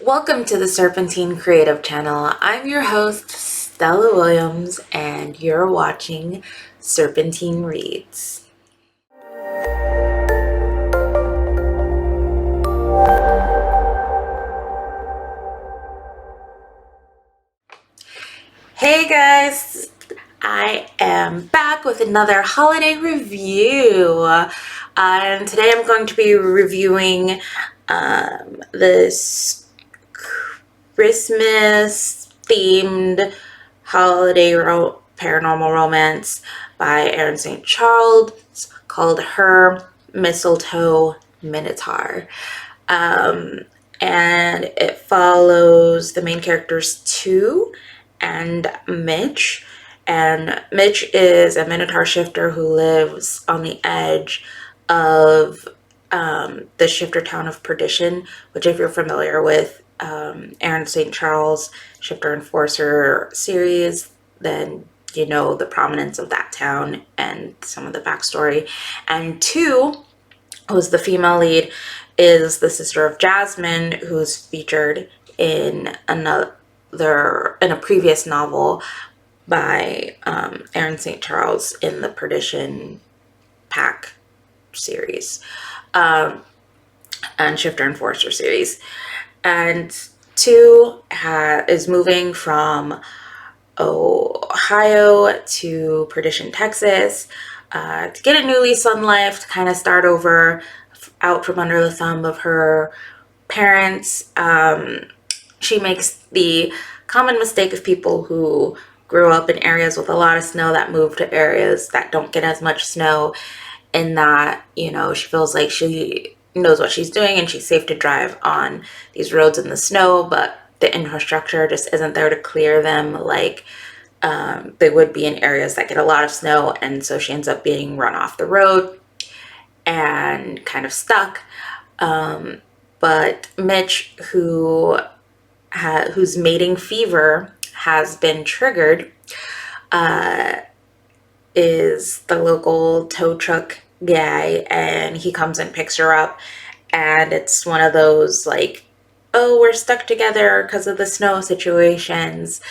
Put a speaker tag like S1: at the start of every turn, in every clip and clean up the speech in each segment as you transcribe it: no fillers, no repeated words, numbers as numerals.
S1: Welcome to the Serpentine Creative Channel. I'm your host, Stella Williams, and you're watching Serpentine Reads. Hey guys, I am back with another holiday review. And today I'm going to be reviewing this Christmas themed holiday paranormal romance by Erin St. Called Her Mistletoe Minotaur. And it follows the main characters, Tu and Mitch. And Mitch is a Minotaur shifter who lives on the edge of the shifter town of Perdition, which, if you're familiar with Erin St. Shifter Enforcer series, then you know the prominence of that town and some of the backstory. And Tu, who's the female lead, is the sister of Jasmine, who's featured in a previous novel by Erin St. in the Perdition Pack series and Shifter Enforcer series. And Tu is moving from Ohio to Perdition, Texas, to get a new lease on life, to kind of start over, out from under the thumb of her parents. She makes the common mistake of people who grew up in areas with a lot of snow that move to areas that don't get as much snow, in that, you know, she feels like she knows what she's doing and she's safe to drive on these roads in the snow, but the infrastructure just isn't there to clear them like they would be in areas that get a lot of snow. And so she ends up being run off the road and kind of stuck. But Mitch, whose mating fever has been triggered, is the local tow truck guy, and he comes and picks her up, and it's one of those like, oh, we're stuck together because of the snow situations.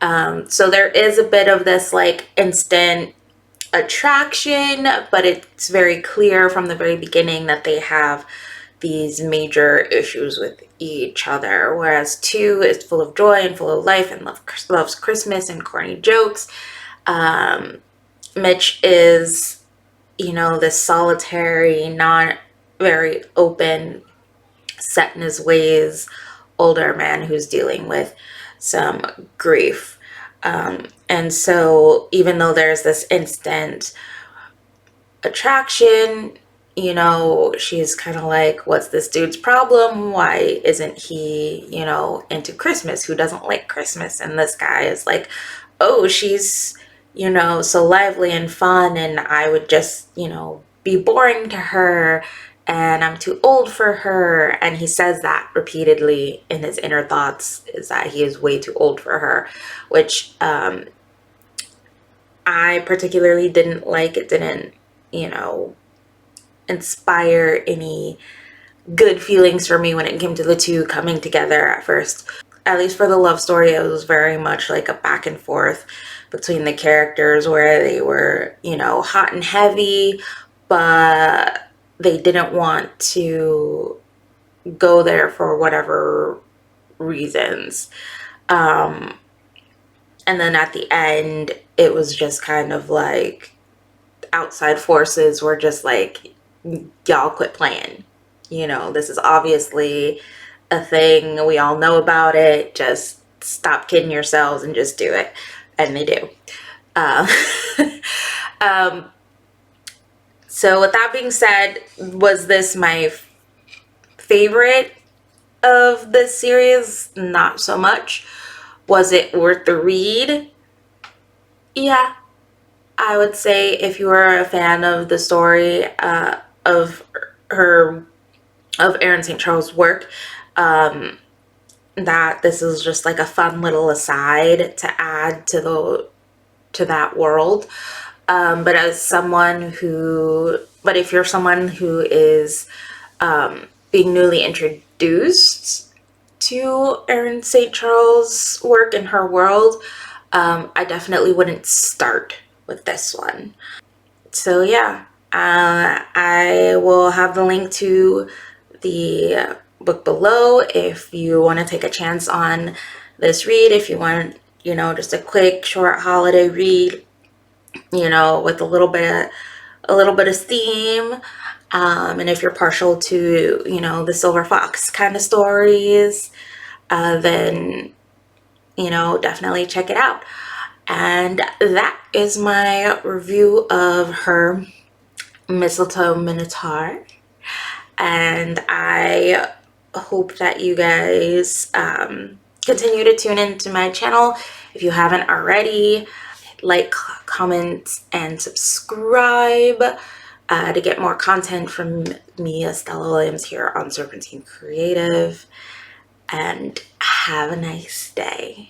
S1: So there is a bit of this like instant attraction, but it's very clear from the very beginning that they have these major issues with each other, whereas Tu is full of joy and full of life and loves Christmas and corny jokes. Mitch is, you know, this solitary, not very open, set in his ways older man who's dealing with some grief. And so even though there's this instant attraction, you know, she's kind of like, what's this dude's problem? Why isn't he, you know, into Christmas? Who doesn't like Christmas? And this guy is like, oh, she's, you know, so lively and fun, and I would just, you know, be boring to her, and I'm too old for her. And he says that repeatedly in his inner thoughts, is that he is way too old for her, which I particularly didn't like. It didn't, you know, inspire any good feelings for me when it came to the two coming together at first. At least for the love story, it was very much like a back and forth between the characters, where they were, you know, hot and heavy, but they didn't want to go there for whatever reasons. And then at the end, it was just kind of like outside forces were just like, y'all quit playing. You know, this is obviously a thing. We all know about it. Just stop kidding yourselves and just do it. And they do. So with that being said, was this my favorite of this series? Not so much. Was it worth the read? Yeah, I would say if you are a fan of the story of Erin St. work, that this is just like a fun little aside to add to that world. But if you're someone who is being newly introduced into Erin St. Charles' work in her world, I definitely wouldn't start with this one. So yeah, I will have the link to the book below if you want to take a chance on this read, if you want, just a quick short holiday read, with a little bit of theme. And if you're partial to, the Silver Fox kind of stories, then, definitely check it out. And that is my review of Her Mistletoe Minotaur. And I hope that you guys continue to tune into my channel. If you haven't already, like, comment, and subscribe to get more content from me, Stella Williams, here on Serpentine Creative. And have a nice day.